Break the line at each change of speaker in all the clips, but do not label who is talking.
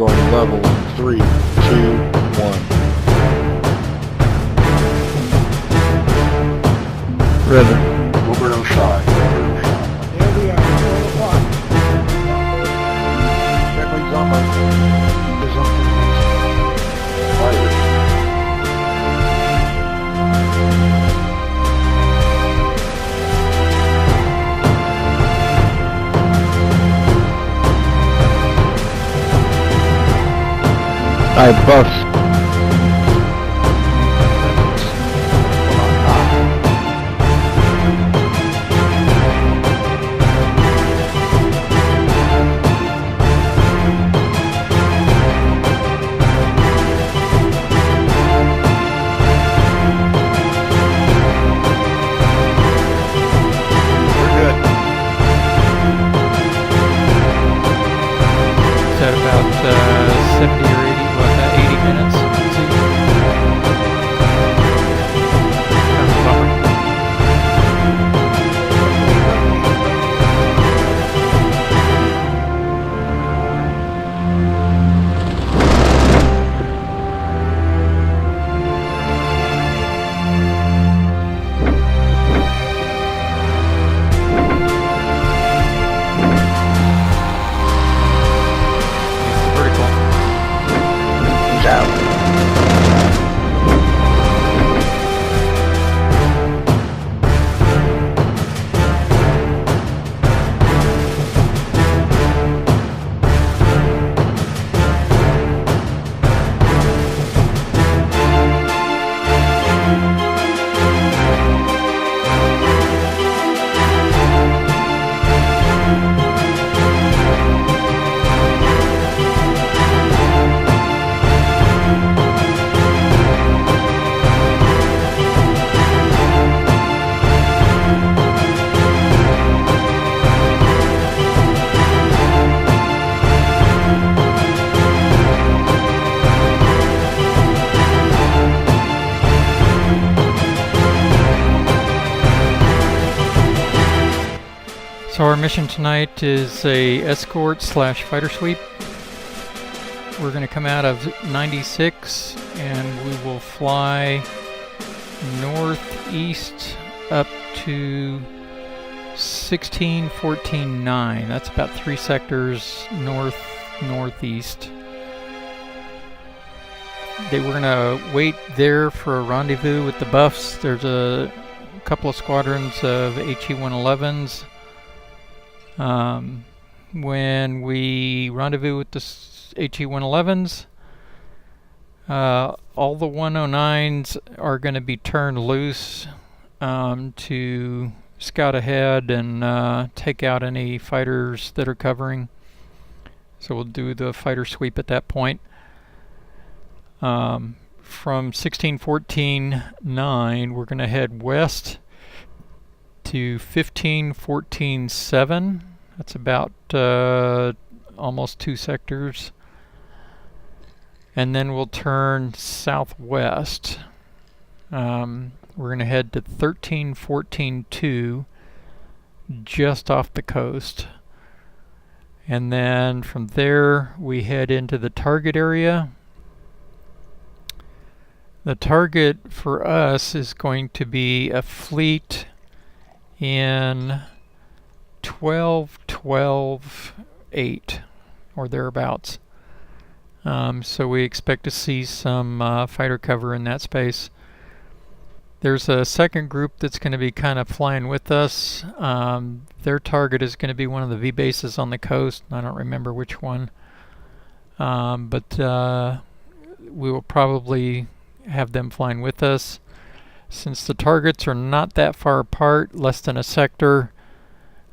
Going level in 3, 2, 1. Ribbon.
Over side.
Here we are, 12 o'clock. Check Zama. Is up to
Alright, buffs.
About 70 or 80, what, 80 minutes? That's a bummer. So our mission tonight is a escort / fighter sweep. We're going to come out of 96 and we will fly northeast up to 16-14-9. That's about 3 sectors northeast. We're going to wait there for a rendezvous with the buffs. There's a couple of squadrons of HE-111s. When we rendezvous with the HE-111s, all the 109s are going to be turned loose to scout ahead and take out any fighters that are covering. So we'll do the fighter sweep at that point. From 16-14-9, we're going to head west to 15-14-7. That's about almost 2 sectors. And then we'll turn southwest. We're going to head to 13-14-2, just off the coast. And then from there we head into the target area. The target for us is going to be a fleet in 12-12-8 or thereabouts. So we expect to see some fighter cover in that space. There's a second group that's going to be kind of flying with us. Their target is going to be one of the V bases on the coast. I don't remember which one. But we will probably have them flying with us. Since the targets are not that far apart, less than a sector,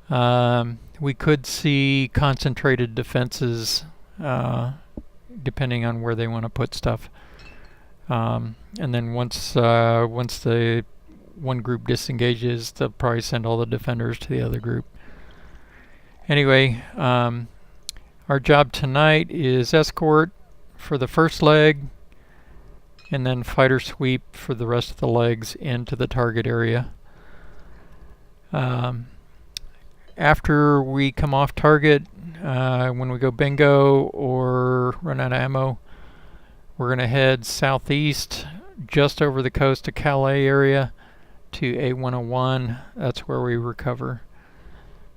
we could see concentrated defenses depending on where they want to put stuff. And then once the one group disengages, they'll probably send all the defenders to the other group. Anyway, our job tonight is escort for the first leg, and then fighter sweep for the rest of the legs into the target area. after we come off target, when we go bingo or run out of ammo, we're going to head southeast just over the coast of Calais area to A101. That's where we recover.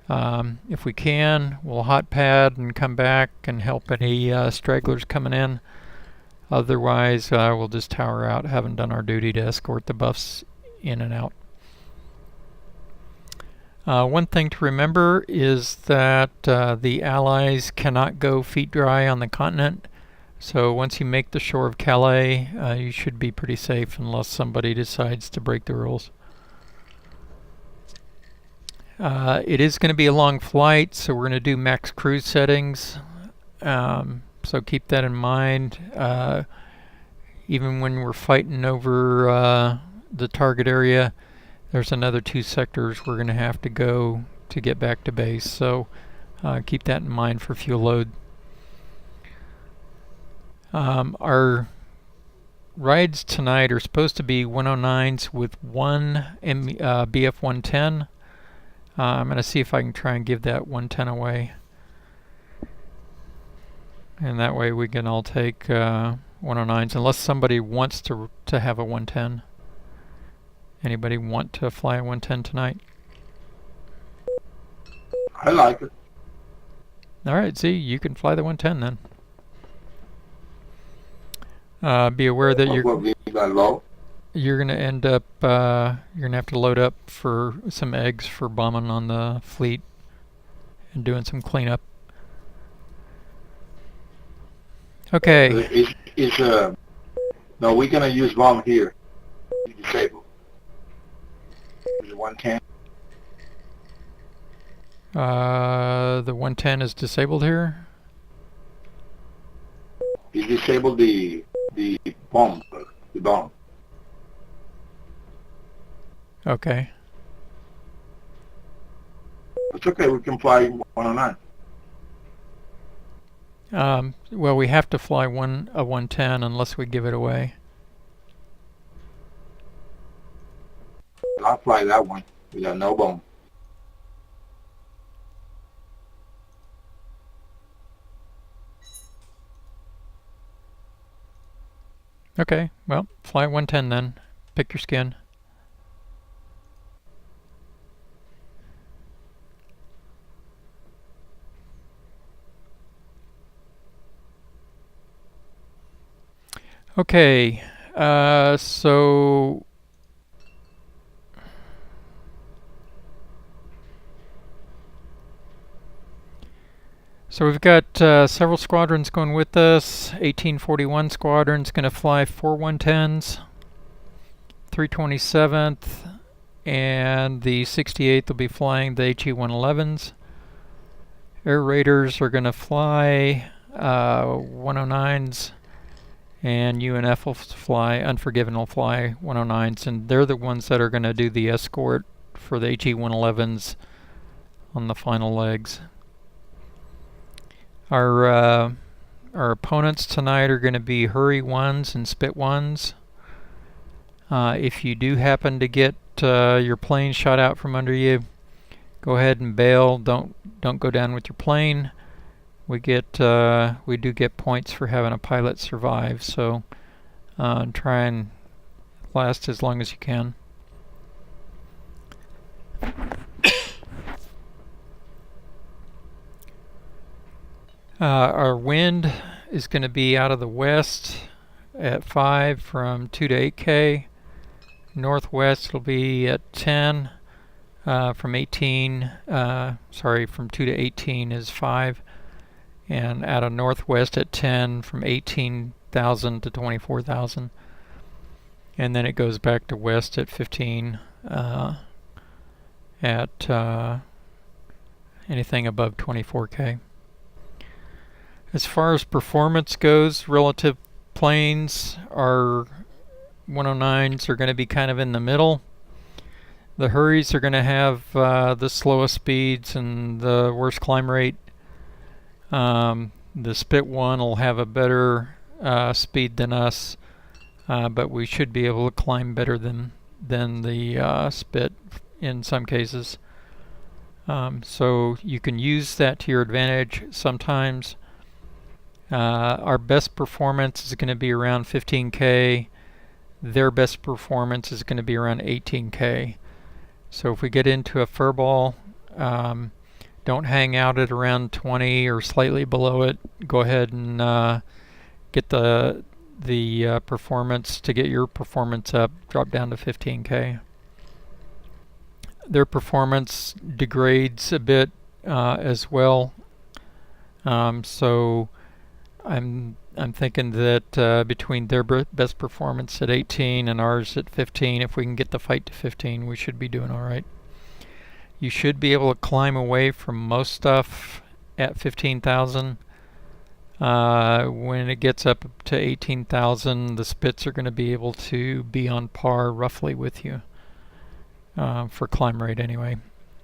If we can, we'll hot pad and come back and help any stragglers coming in. Otherwise, we'll just tower out, having done our duty to escort the buffs in and out. One thing to remember is that the Allies cannot go feet dry on the continent. So once you make the shore of Calais, you should be pretty safe unless somebody decides to break the rules. It is going to be a long flight, so we're going to do max cruise settings. So keep that in mind. Even when we're fighting over the target area, there's another 2 sectors we're going to have to go to get back to base. So keep that in mind for fuel load. Our rides tonight are supposed to be 109s with one BF 110. I'm going to see if I can try and give that 110 away. And that way we can all take 109s, unless somebody wants to have a 110. Anybody want to fly a 110 tonight?
I like it.
Alright, Z, you can fly the 110 then. Be aware that you're going to end up, you're going to have to load up for some eggs for bombing on the fleet and doing some cleanup. Okay.
No, we're going to use bomb here. Disable. Is it 110?
The 110 is disabled here.
You disabled the bomb. The bomb.
Okay.
It's okay, we can fly 109.
Well, we have to fly a 110 unless we give it away.
I'll fly that one. We got no bomb.
Okay, well, fly 110 then. Pick your skin. Okay, so we've got several squadrons going with us. 1841 squadron's going to fly 4 110s, 327th, and the 68th will be flying the HE-111s. Air Raiders are going to fly 109s. And UNF will fly, Unforgiven will fly 109s, and they're the ones that are going to do the escort for the HE-111s on the final legs. Our opponents tonight are going to be Hurry 1s and Spit 1s. If you do happen to get your plane shot out from under you, go ahead and bail. Don't go down with your plane. We do get points for having a pilot survive, so try and last as long as you can. Our wind is going to be out of the west at 5 from 2 to 8K. Northwest will be at 10 from 18. From 2 to 18 is 5. And out of northwest at 10 from 18,000 to 24,000. And then it goes back to west at 15 at anything above 24K. As far as performance goes, relative planes, our 109s are going to be kind of in the middle. The Hurries are going to have the slowest speeds and the worst climb rate. The Spit 1 will have a better speed than us, but we should be able to climb better than the Spit in some cases. So you can use that to your advantage sometimes. Our best performance is going to be around 15K. Their best performance is going to be around 18K. So if we get into a furball, don't hang out at around 20 or slightly below it. Go ahead and get the performance to get your performance up. Drop down to 15K. Their performance degrades a bit as well. So I'm thinking that between their best performance at 18 and ours at 15, if we can get the fight to 15, we should be doing all right. You should be able to climb away from most stuff at 15,000. When it gets up to 18,000, the Spits are going to be able to be on par roughly with you for climb rate anyway.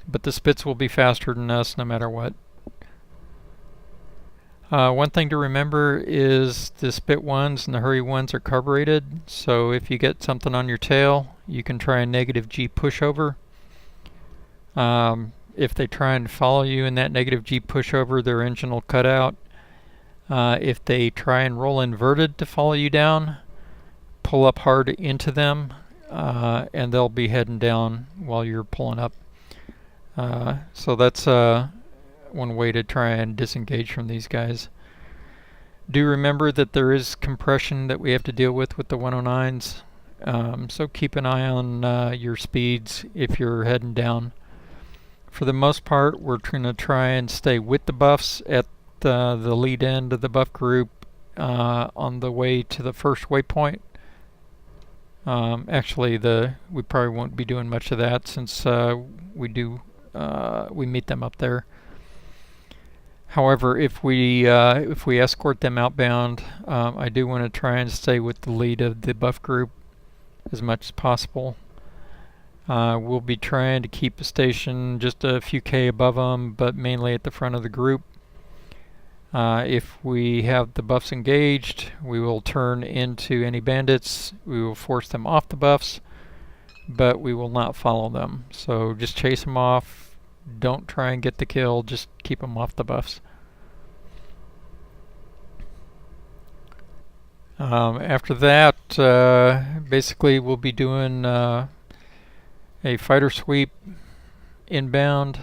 But the Spits will be faster than us no matter what. One thing to remember is the Spit ones and the Hurry ones are carbureted, so if you get something on your tail, you can try a negative G pushover. If they try and follow you in that negative G pushover, their engine will cut out. If they try and roll inverted to follow you down, pull up hard into them, and they'll be heading down while you're pulling up. So that's one way to try and disengage from these guys. Do remember that there is compression that we have to deal with the 109s. So keep an eye on your speeds if you're heading down. For the most part, we're going to try and stay with the buffs at the lead end of the buff group on the way to the first waypoint. Actually, we probably won't be doing much of that since we meet them up there. However, if we escort them outbound, I do want to try and stay with the lead of the buff group as much as possible. We'll be trying to keep the station just a few K above them, but mainly at the front of the group. If we have the buffs engaged, we will turn into any bandits. We will force them off the buffs, but we will not follow them. So just chase them off. Don't try and get the kill, just keep them off the buffs. After that, basically we'll be doing a fighter sweep inbound.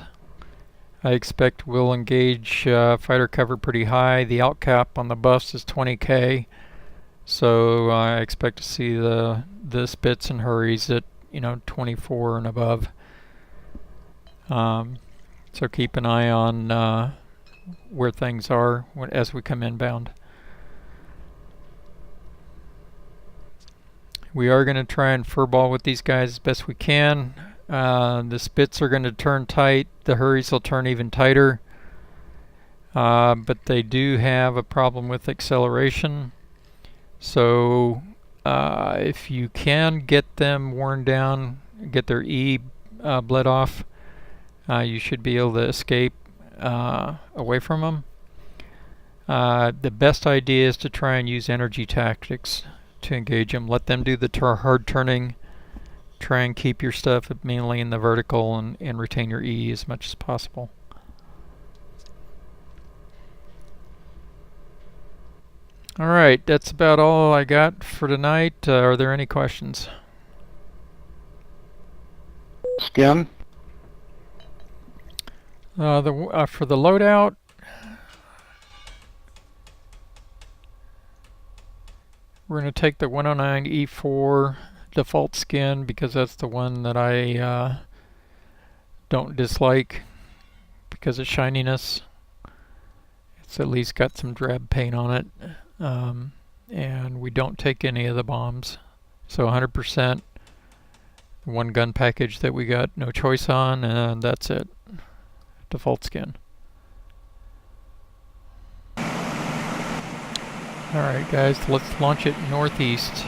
I expect we'll engage fighter cover pretty high. The out cap on the buffs is 20K, so I expect to see the Spits and Hurries at 24 and above. So keep an eye on where things are as we come inbound. We are going to try and furball with these guys as best we can. The Spits are going to turn tight. The Hurries will turn even tighter. But they do have a problem with acceleration. So if you can get them worn down, get their E bled off, you should be able to escape away from them. The best idea is to try and use energy tactics to engage them. Let them do the hard turning. Try and keep your stuff mainly in the vertical and retain your E as much as possible. Alright, that's about all I got for tonight. Are there any questions?
Skin?
For the loadout, we're going to take the 109 E4 default skin because that's the one that I don't dislike because of shininess. It's at least got some drab paint on it, and we don't take any of the bombs. So 100% one gun package that we got no choice on, and that's it. Default skin. Alright guys, let's launch it northeast.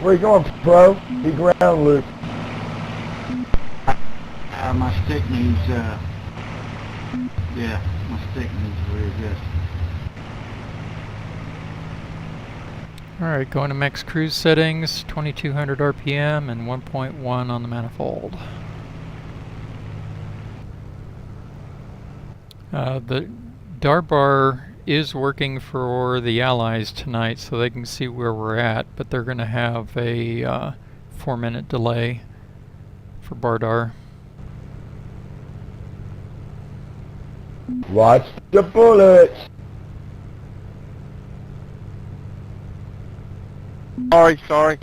Where you going, bro? Be ground loop.
My stick needs, yeah, my stick needs readjust.
Alright, going to max cruise settings, 2200 RPM and 1.1 on the manifold. The DAR is working for the Allies tonight, so they can see where we're at, but they're going to have a 4-minute delay for Bardar.
Watch the bullets.
Sorry.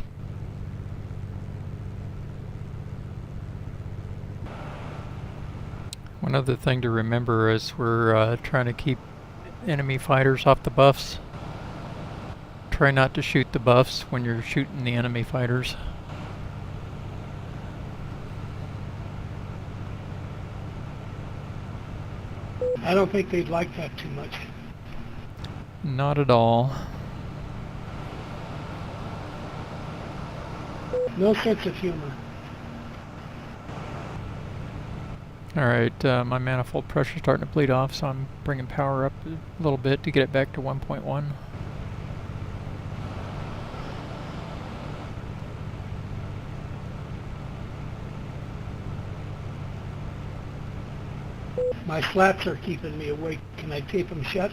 One other thing to remember is we're trying to keep enemy fighters off the buffs. Try not to shoot the buffs when you're shooting the enemy fighters.
I don't think they'd like that too much.
Not at all.
No sense of humor.
Alright, my manifold pressure's starting to bleed off, so I'm bringing power up a little bit to get it back to 1.1.
My slats are keeping me awake. Can I tape them shut?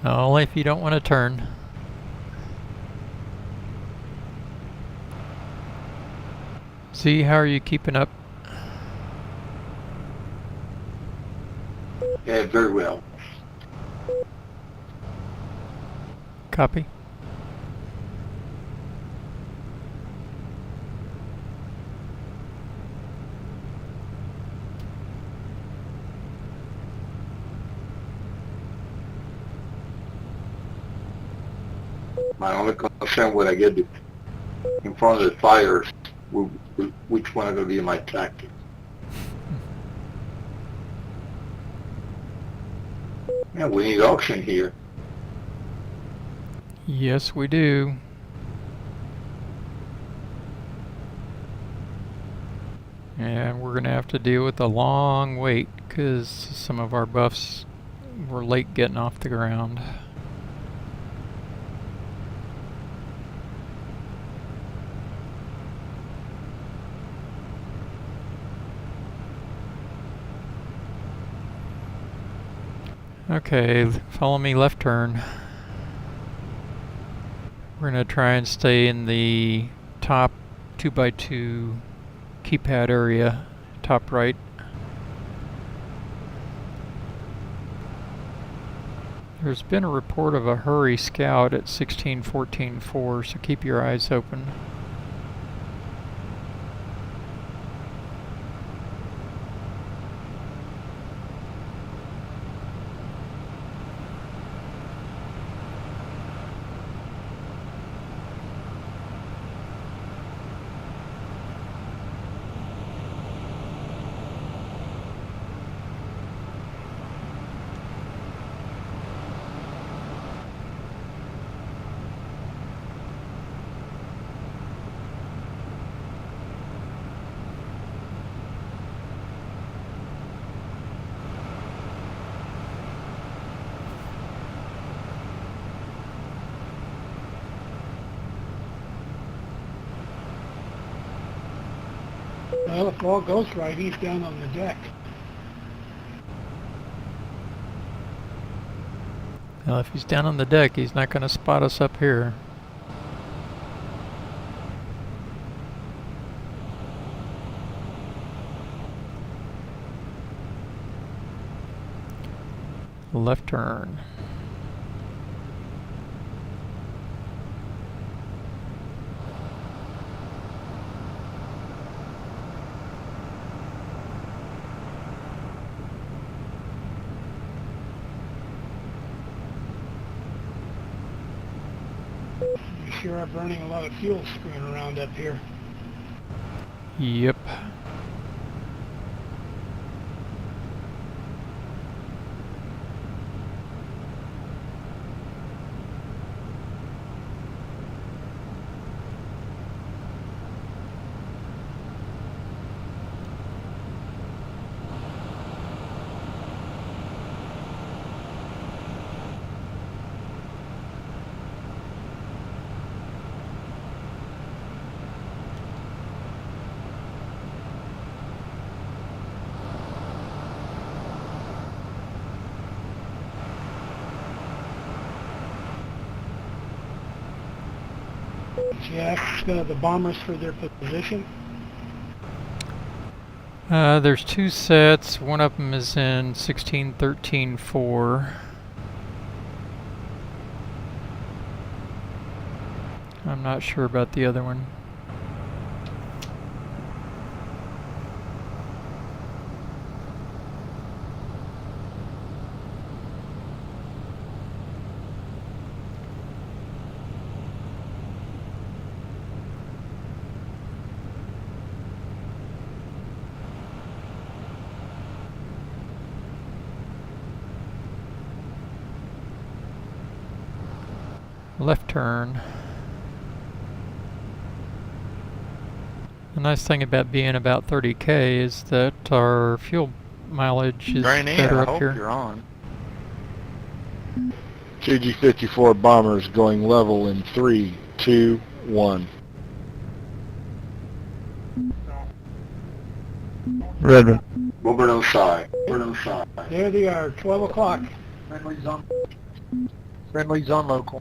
Only if you don't want to turn. Z, how are you keeping up?
Yeah, very well.
Copy.
My only concern when I get in front of the fires, which one are going to be my tactic? Yeah, we need auction here.
Yes, we do. And we're going to have to deal with a long wait because some of our buffs were late getting off the ground. Okay, follow me left turn. We're going to try and stay in the top 2x2 keypad area, top right. There's been a report of a hurry scout at 1614.4, so keep your eyes open.
Well, if all goes right, he's down on the deck.
Well, if he's down on the deck, he's not going to spot us up here. Left turn.
You sure are burning a lot of fuel screwing around up here.
Yep.
Did you ask the bombers for their position?
There's 2 sets. One of them is in 16-13-4. I'm not sure about the other one. Left turn. The nice thing about being about 30K is that our fuel mileage is better up here.
You're on. CG-54 bombers going level in 3, 2, 1. Redmond.
Moving outside. Moving outside.
There they are, 12 o'clock.
Friendly's on.
Friendly's on local.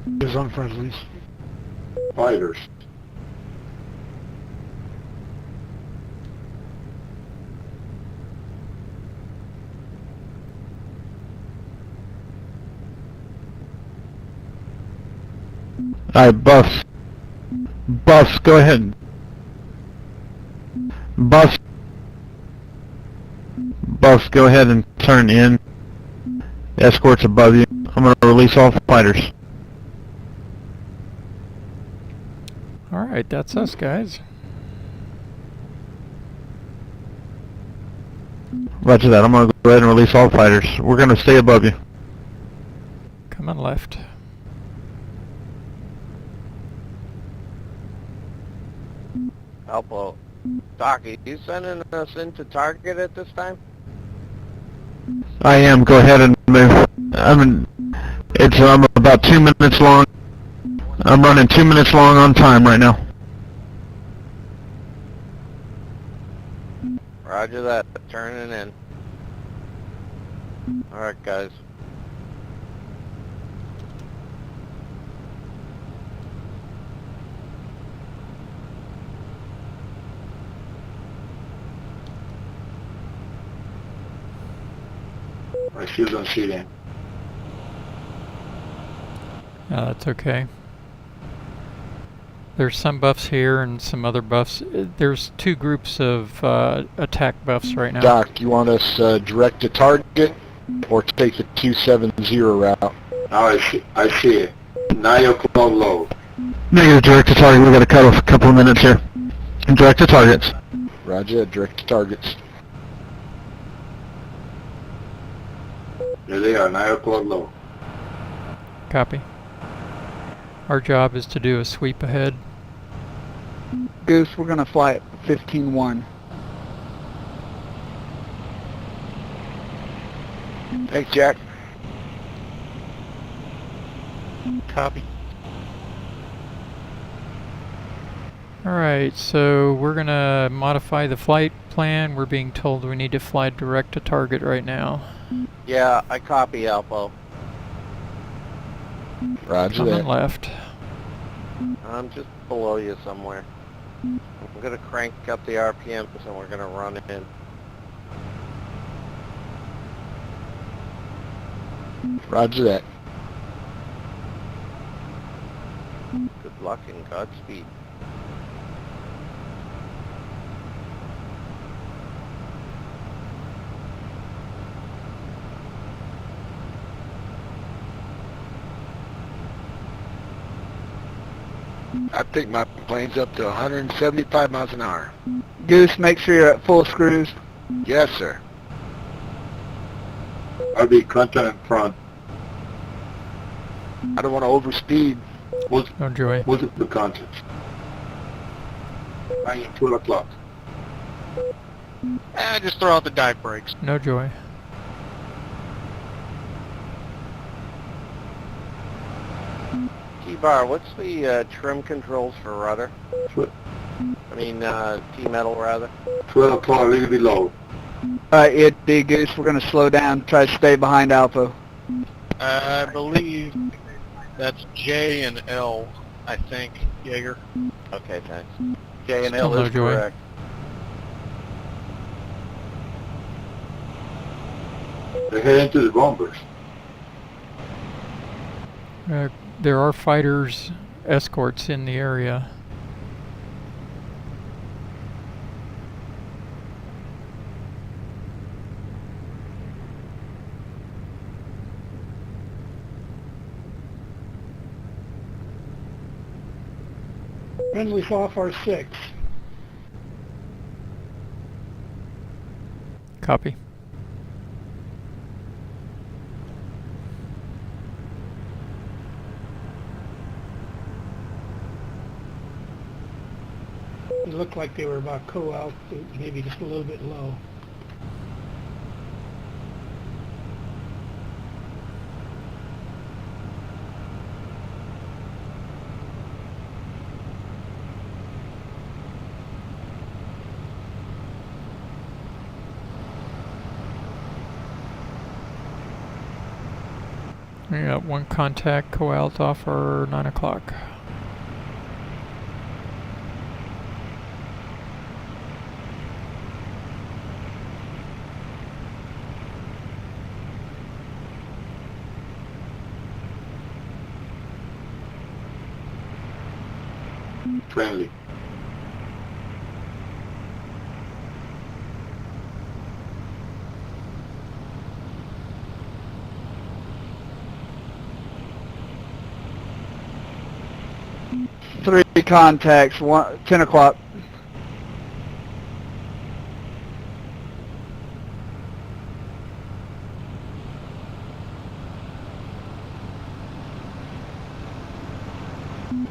There's unfriendlies.
Fighters.
Alright, buffs. Buffs, go ahead. Buffs. Buffs, go ahead and turn in. Escorts above you. I'm going to release all fighters.
Alright, that's us, guys.
Roger that. I'm going to go ahead and release all fighters. We're going to stay above you.
Coming left.
Hello. Doc, are you sending us into target at this time?
I am. Go ahead and move. I'm about 2 minutes long. I'm running 2 minutes long on time right now.
Roger that. Turning in. Alright, guys.
I still don't see them.
That's okay. There's some buffs here and some other buffs. There's 2 groups of attack buffs right now.
Doc, you want us direct to target or take the 270 route?
Now I see it. 9 o'clock low.
Negative, direct to target. We've got to cut off a couple of minutes here. Direct to targets. Roger, direct to targets.
There they are, 9 o'clock low.
Copy. Our job is to do a sweep ahead.
Goose, we're gonna fly at 15-1.
Thanks, Jack.
Copy.
Alright, so we're gonna modify the flight plan. We're being told we need to fly direct to target right now.
Yeah, I copy, Alpo.
Roger
Coming
that.
left.
I'm just below you somewhere. I'm gonna crank up the RPMs and we're gonna run in.
Roger that.
Good luck and Godspeed.
I think my plane's up to 175 miles an hour.
Goose, make sure you're at full screws.
Yes, sir.
I'll be content in front.
I don't want to overspeed.
No joy.
What's the content? 12 o'clock.
Just throw out the dive brakes.
No joy.
T-Bar, what's the trim controls for rudder? I mean, T-metal rather.
12 o'clock, a little bit low.
Alright, it D Goose, we're gonna slow down, try to stay behind Alpha.
I believe that's J and L. I think, Jaeger.
Okay, thanks.
Still
K&L
no
is
joy.
correct.
They're heading to the bumpers.
There are fighters, escorts in the area.
Friendly's off our 6.
Copy.
It looked like they were about co-out, maybe just a little bit low.
We got one contact co-out off our 9 o'clock.
Friendly.
Three contacts, 10 o'clock.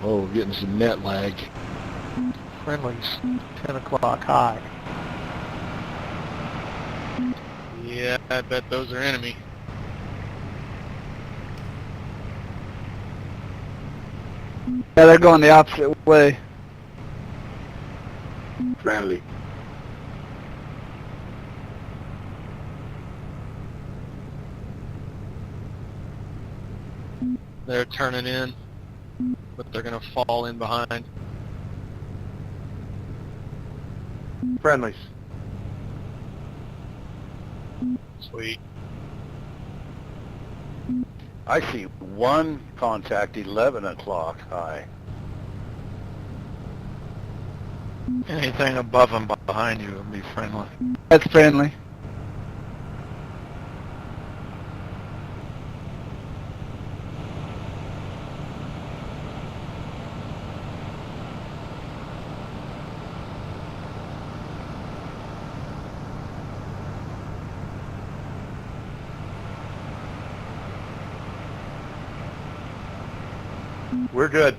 Oh, we're getting some net lag.
Friendlies, 10 o'clock high.
Yeah, I bet those are enemy.
Yeah, they're going the opposite way.
Friendly.
They're turning in, but they're gonna fall in behind.
Friendlies.
Sweet.
I see one contact, 11 o'clock high.
Anything above and behind you will be friendly.
That's friendly.
We're good.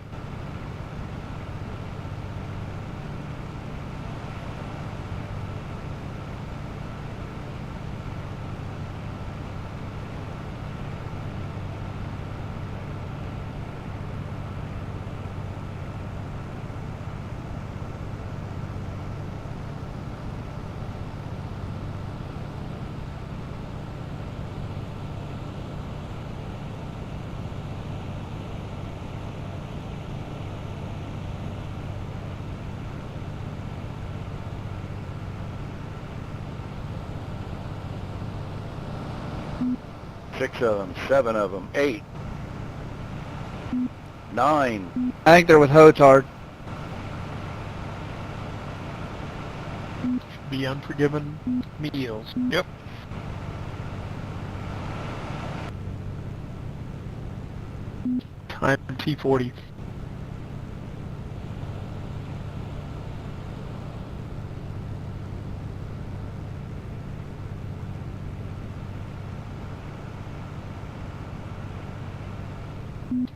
Six of them, 7 of them, 8, 9.
I think they're with Hotard.
The Unforgiven meals. Yep. Time T40.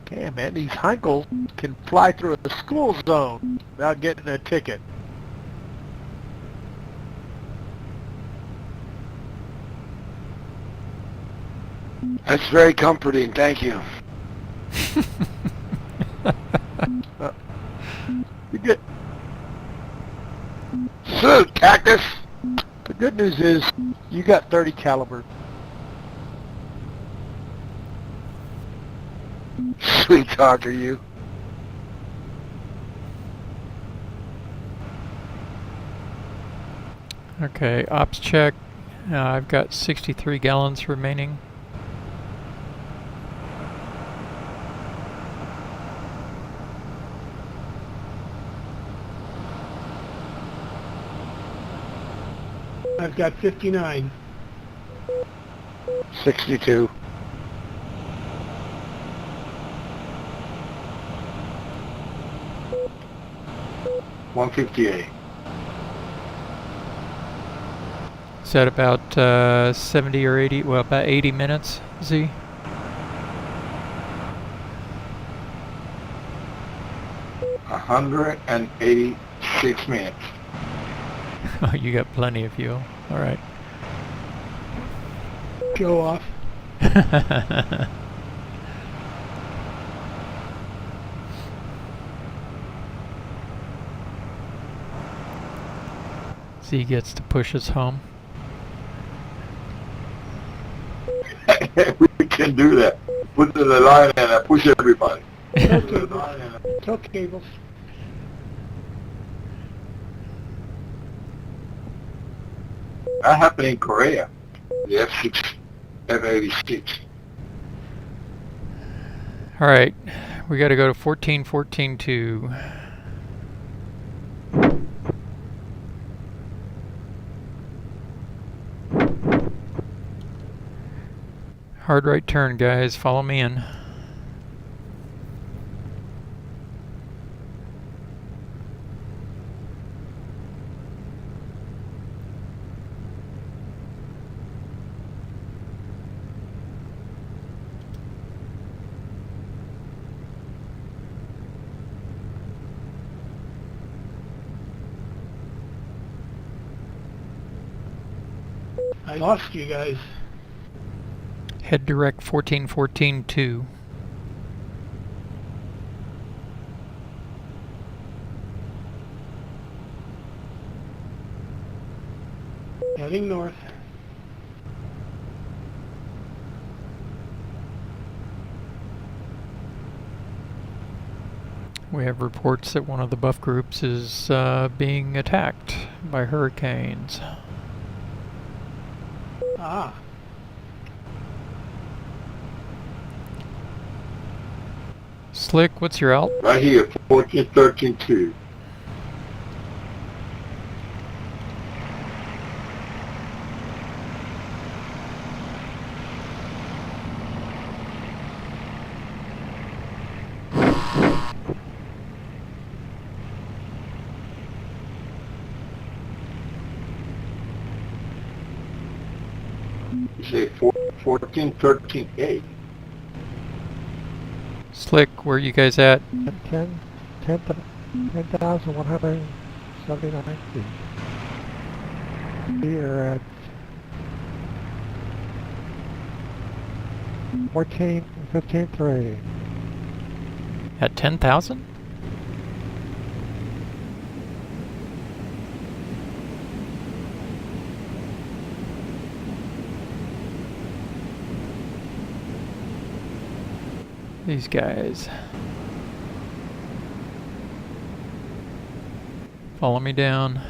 Damn, man, these Heinkel can fly through a school zone without getting a ticket.
That's very comforting, thank you.
The good,
Salute, Cactus!
the good news is you got 30 caliber.
Sweetheart, are you?
Okay, ops check. I've got 63 gallons remaining.
I've got 59.
62.
$158.
Is that about 70 or 80? Well, about 80 minutes, Z?
186 minutes.
Oh, you got plenty of fuel. All right.
Show off. Z gets to push us home.
We can do that. Put the line and I push everybody.
Tow cables.
That happened in Korea. The F-86.
All right, we got to go to 14-14-2. Hard right turn, guys. Follow me in.
I lost you guys.
Head direct 14-14-2.
Heading north.
We have reports that one of the buff groups is being attacked by hurricanes.
Ah.
Slick, what's your alt?
Right here, 14-13-2. You say 14-13-8.
Slick, where are you guys at?
10,179 feet. We are at 14-15-3.
At 10,000? These guys. Follow me down.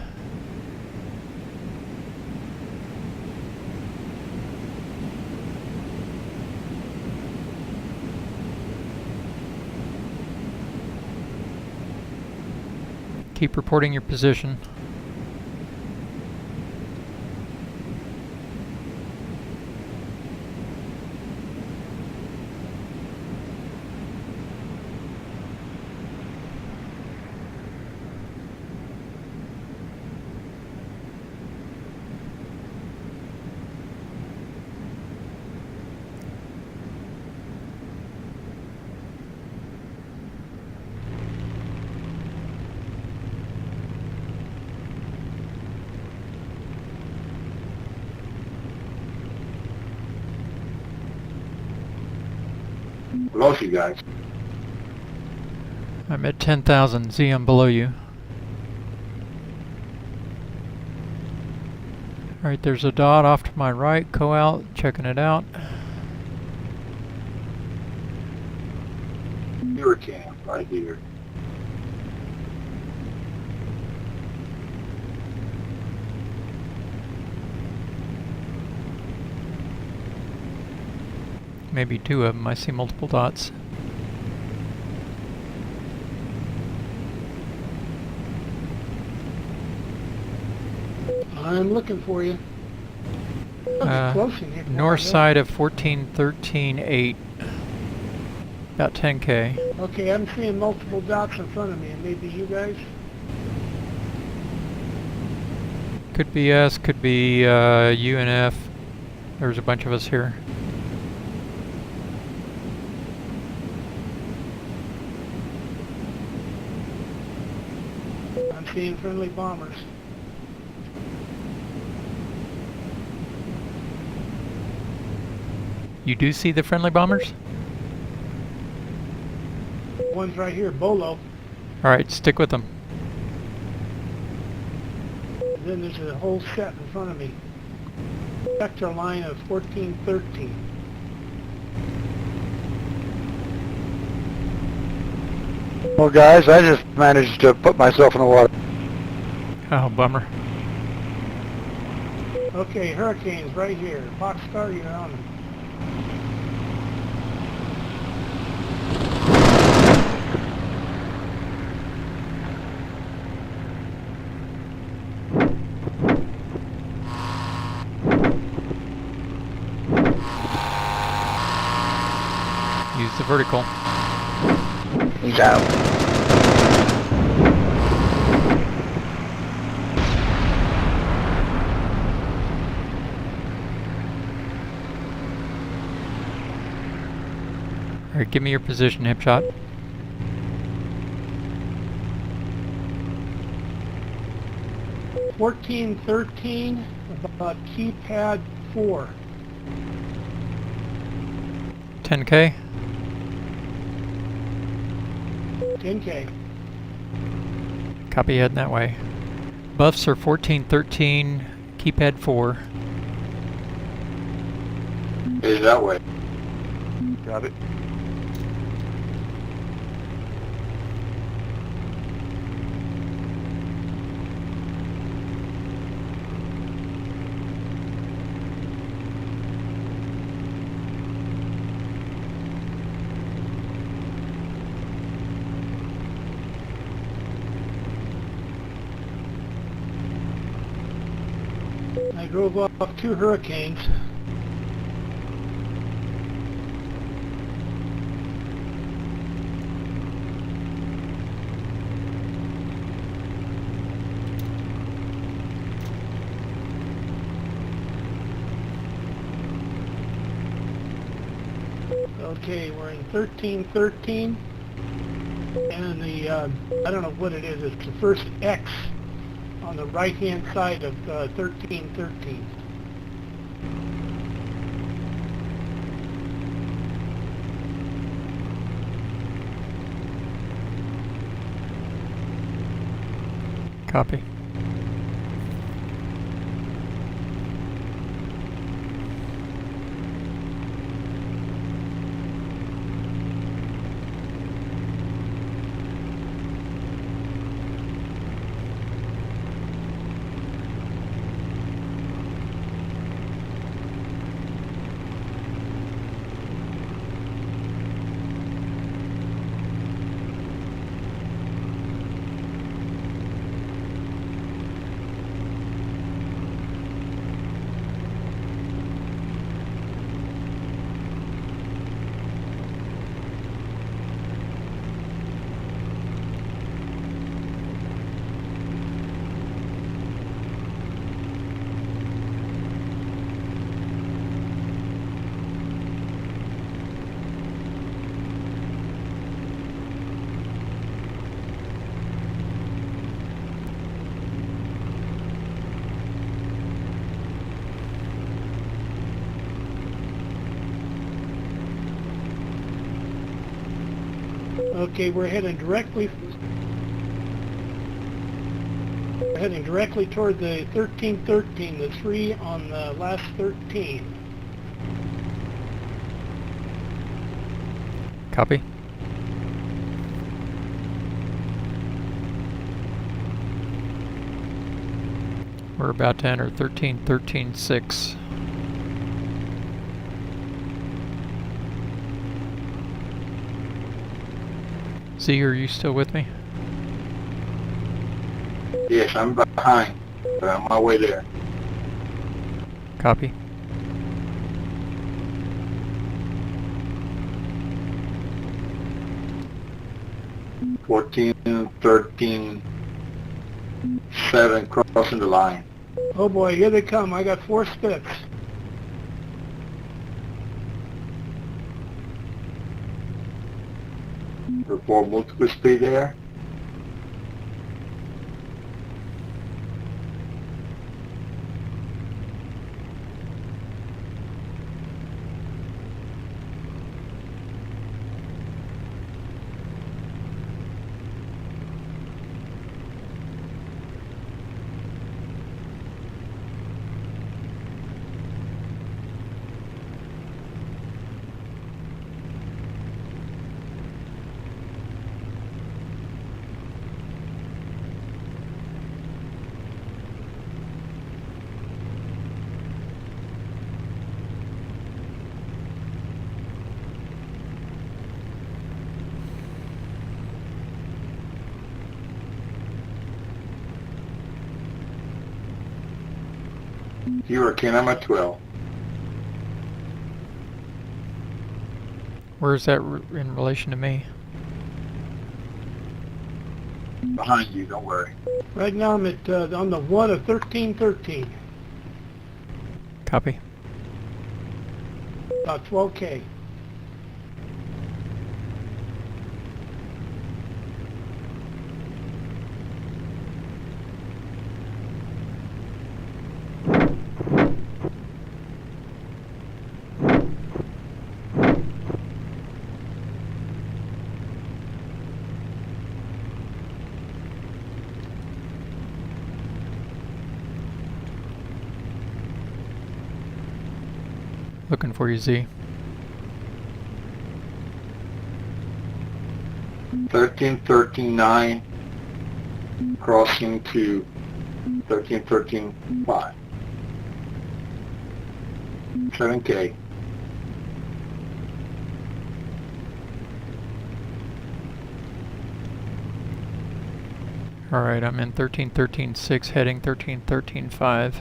Keep reporting your position.
Lost you guys.
I'm at 10,000. Z, I'm below you. Alright, there's a dot off to my right. Go out, checking it out.
Hurricane right here.
maybe two of them. I see multiple dots.
I'm looking for you. Oh, close in here.
North side of 1413-8. About 10K.
Okay, I'm seeing multiple dots in front of me, and maybe you guys?
Could be us, could be UNF. There's a bunch of us here.
I'm seeing friendly bombers.
You do see the friendly bombers?
One's right here, Bolo.
Alright, stick with them.
And then there's a whole set in front of me. Sector line of 1413.
Well, guys, I just managed to put myself in the water.
Oh, bummer.
Okay, Hurricanes right here. Boxcar, you're on them.
Use the vertical.
He's out.
Alright, give me your position, Hipshot.
$14.13, about keypad 4.
10K.
10K.
Copy, heading that way. Buffs are 1413, keypad 4.
Headed that way.
Got it.
I drove off 2 Hurricanes. Okay, we're in 1313, and the, I don't know what it is, it's the first X on the right-hand side of 1313.
Copy.
Okay, we're heading directly toward the 1313, the 3 on the last 13.
Copy. We're about to enter 1313-6. Z, are you still with me?
Yes, I'm behind, but I'm on my way there.
Copy.
Fourteen, 13, 7 crossing the line.
Oh boy, here they come. I got 4 Spits.
Report multiple speed there. Hurricane, I'm at 12.
Where is that in relation to me?
Behind you, don't worry.
Right now I'm at on the 1 of 1313.
Copy.
About 12K.
Looking for you, Z.
13, 13, 9, crossing to 13, 13, 5. 7K.
Alright, I'm in 13-13-6, heading 13-13-5.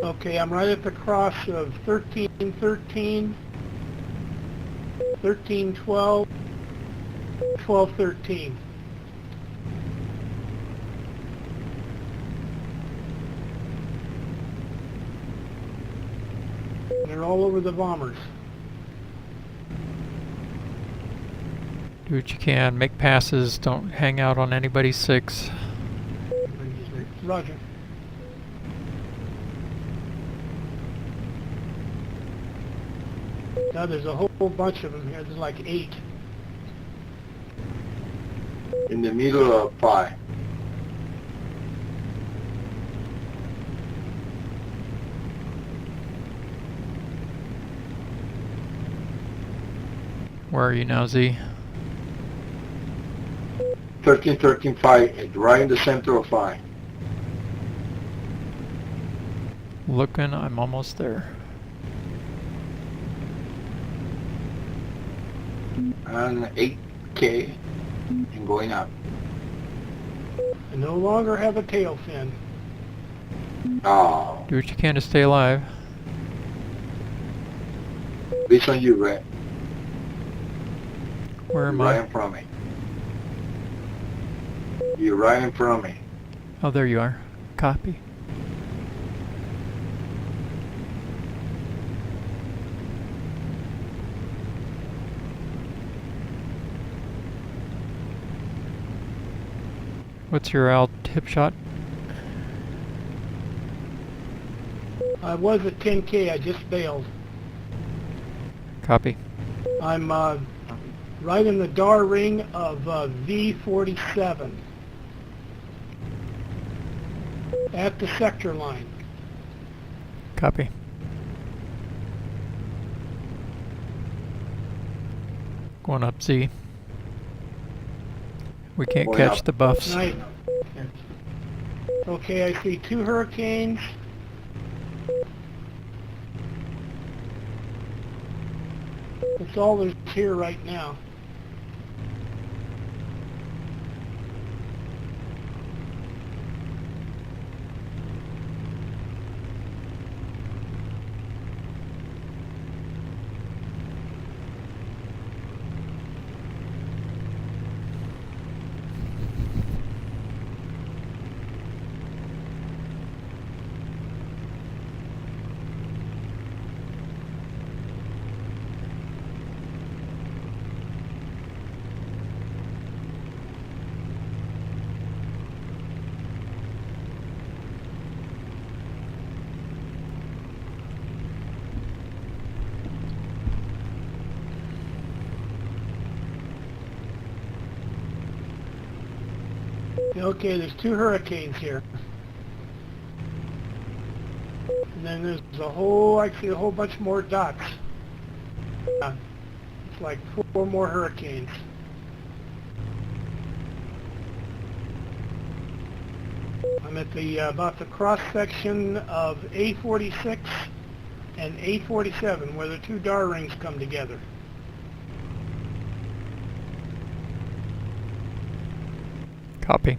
Okay, I'm right at the cross of 1313, 1312, 1213. They're all over the bombers.
Do what you can, make passes, don't hang out on anybody's 6.
Roger. Now there's a whole bunch of them here. There's like 8.
In the middle of 5.
Where are you now, Z?
13, 13, 5, right in the center of 5.
Looking, I'm almost there.
And 8K and going up.
I no longer have a tail fin.
Oh,
Do what you can to stay alive.
this on you, Red.
Where am
Right
I?
in front of me. You're right in front of me.
Oh, there you are. Copy. What's your tip shot?
I was at 10K. I just bailed.
Copy.
I'm right in the DAR ring of V47 at the sector line.
Copy. Going up, Z. We can't
Going
catch
up.
the buffs.
Right. Okay, I see 2 Hurricanes. That's all there's here right now. Okay, there's 2 Hurricanes here. And then there's actually a whole bunch more dots. It's like 4 more Hurricanes. I'm at the about the cross section of A46 and A47 where the 2 DAR rings come together.
Copy.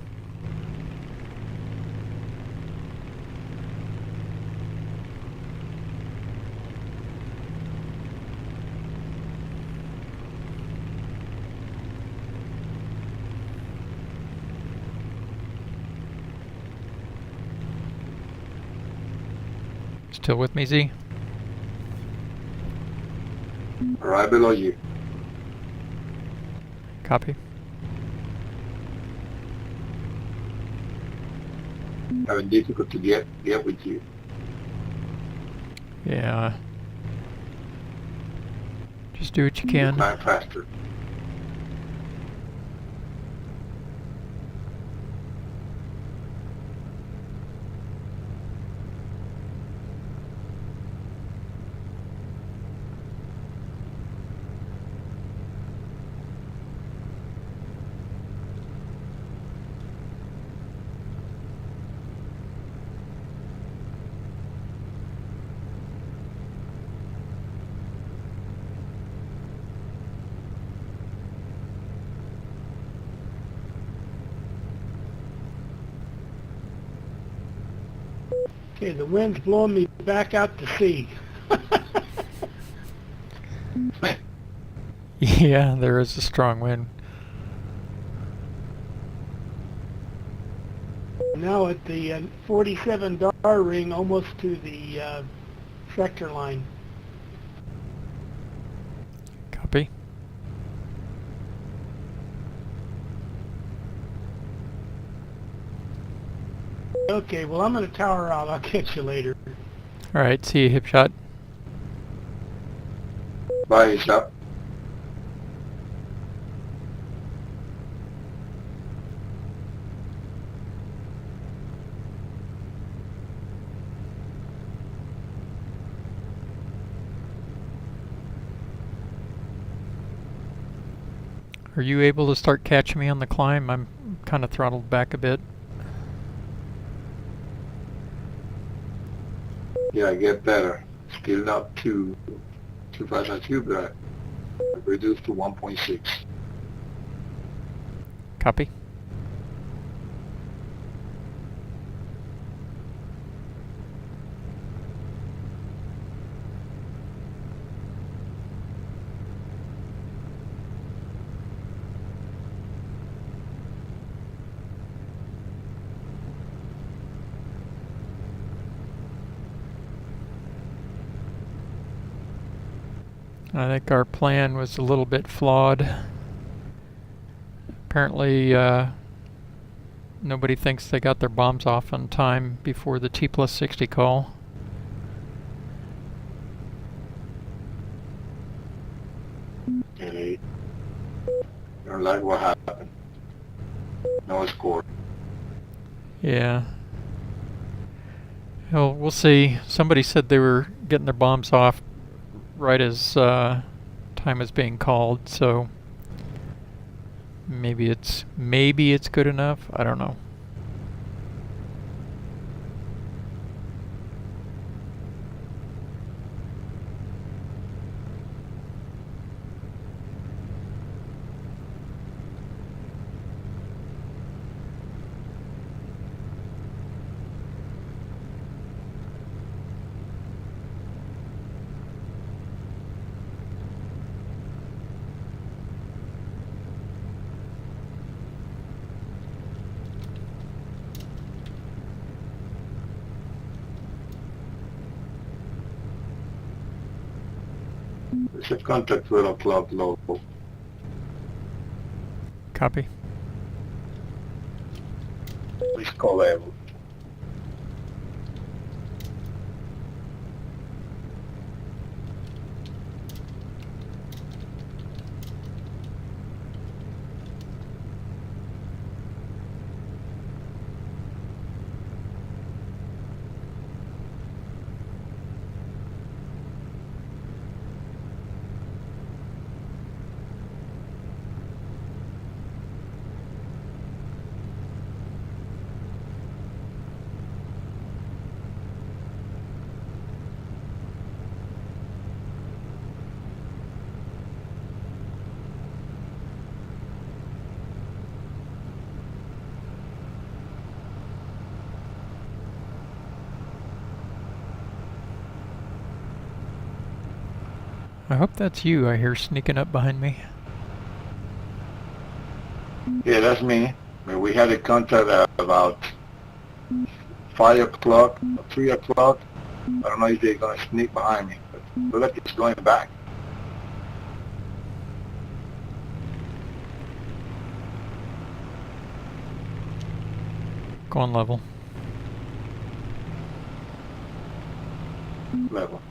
Still with me, Z?
Right below you.
Copy.
Having difficult to get with you.
Yeah. Just do what you can.
Climb faster.
Okay, the wind's blowing me back out to sea.
Yeah, there is a strong wind.
Now at the 47 DAR ring, almost to the sector line.
Copy.
Okay, well I'm going to tower out. I'll catch you later.
Alright, see you, hip shot.
Bye, shop.
Are you able to start catching me on the climb? I'm kind of throttled back a bit.
Yeah, I get better. Still not too fast as you, but I reduced to 1.6.
Copy. I think our plan was a little bit flawed. Apparently, nobody thinks they got their bombs off on time before the T+60 call.
And they don't like what happened. No escort.
Yeah. Well, we'll see. Somebody said they were getting their bombs off right as time is being called, so maybe it's good enough. I don't know.
It's a contact 12 o'clock local.
Copy.
Please call level.
I hope that's you I hear sneaking up behind me.
Yeah, that's me. We had a contact at about 5 o'clock, 3 o'clock. I don't know if they're going to sneak behind me, but look like it's going back.
Going level.
Level.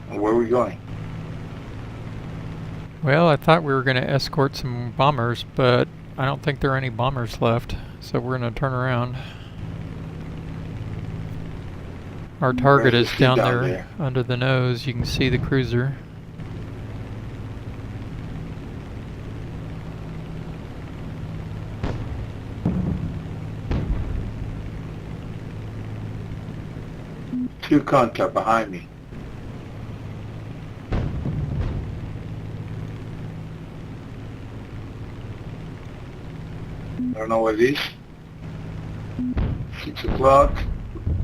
Where are we going?
Well, I thought we were going to escort some bombers, but I don't think there are any bombers left, so we're going to turn around. Our target is down there under the nose. You can see the cruiser.
Two contact behind me. I don't know what it is. 6 o'clock,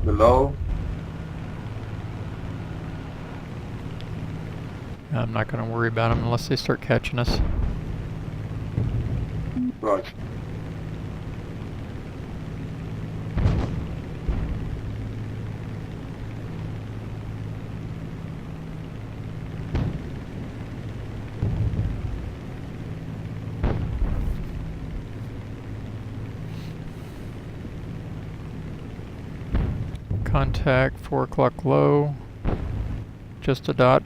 below.
I'm not going to worry about them unless they start catching us.
Right.
Contact 4 o'clock low. Just a dot.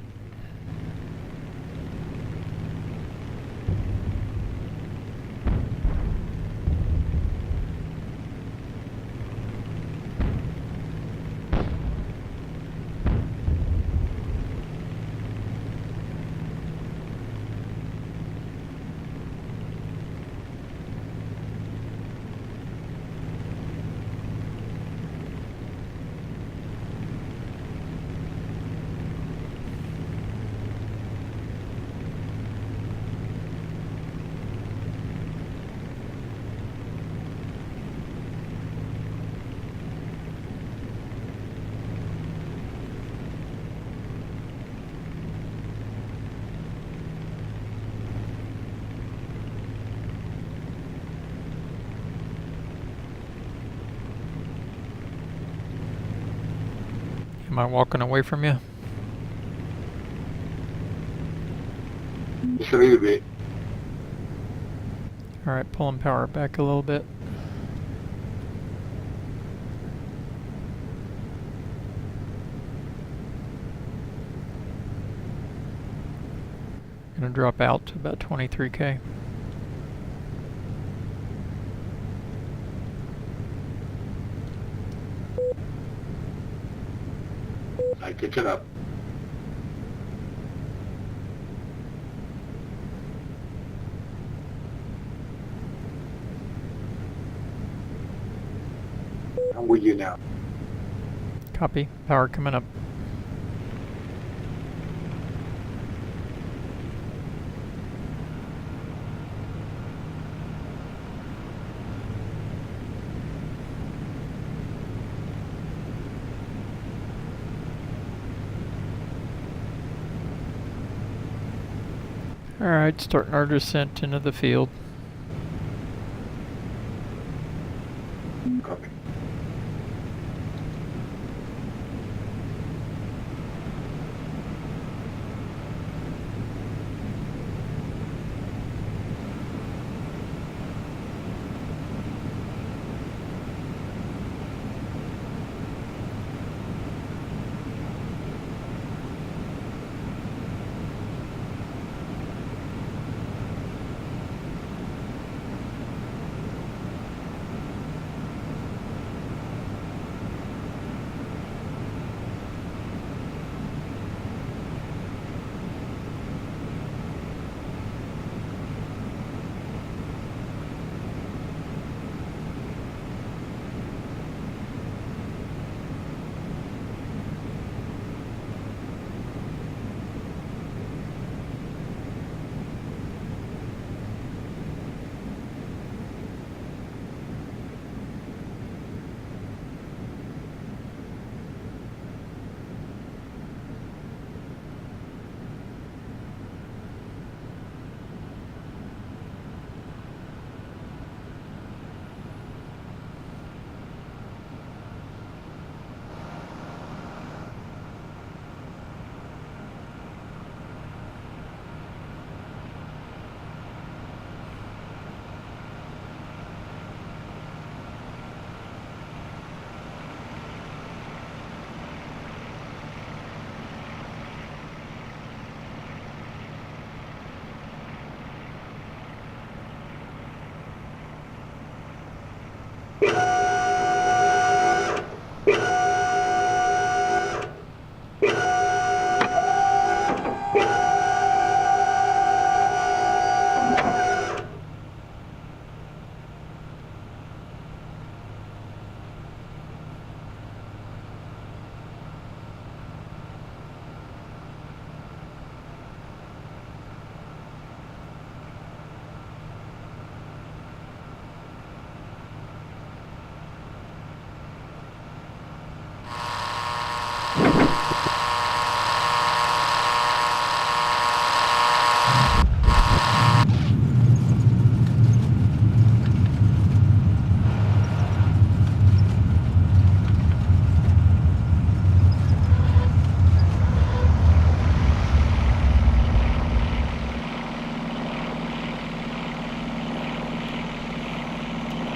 Am I walking away from you?
Just a little bit.
Alright, pulling power back a little bit. Gonna drop out to about 23K.
I catch it up. I'm with you now.
Copy. Power coming up. Alright, starting our descent into the field.
Copy.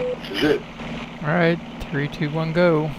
This is it.
Alright, 3, 2, 1, go.